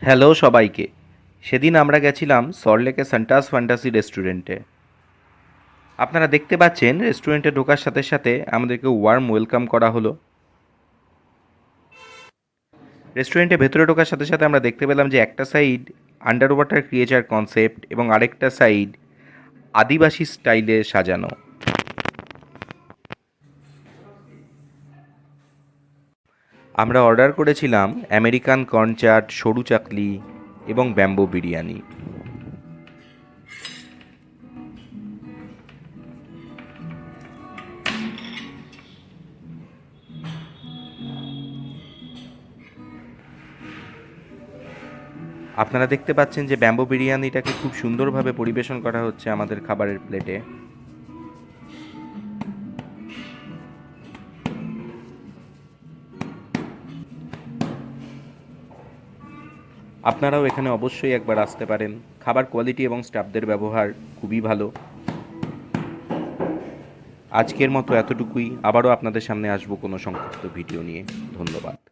Hello সবাইকে। সেদিন আমরা গেছিলাম সল্টলেকের সান্টাস ফ্যান্টাসি রেস্টুরেন্টে। আপনারা দেখতে পাচ্ছেন রেস্টুরেন্টে ঢোকার সাথে সাথে আমাদেরকে ওয়ার্ম ওয়েলকাম করা হলো। রেস্টুরেন্টে ভেতরে ঢোকার সাথে সাথে আমরা দেখতে পেলাম যে একটা side under water creature concept এবং আরেকটা সাইড আদিবাসী স্টাইলে সাজানো। আমরা অর্ডার করেছিলাম আমেরিকান কর্ন চাট, সরু চাকলি এবং ব্যাম্বো বিরিয়ানি। আপনারা দেখতে পাচ্ছেন যে ব্যাম্বো বিরিয়ানিটাকে খুব সুন্দরভাবে পরিবেশন করা হচ্ছে আমাদের খাবারের প্লেটে। আপনারাও এখানে অবশ্যই একবার আসতে পারেন। খাবার কোয়ালিটি এবং স্টাফদের ব্যবহার খুবই ভালো। আজকের মতো এতটুকুই। আবারও আপনাদের সামনে আসবো কোনো সংক্ষিপ্ত ভিডিও নিয়ে। ধন্যবাদ।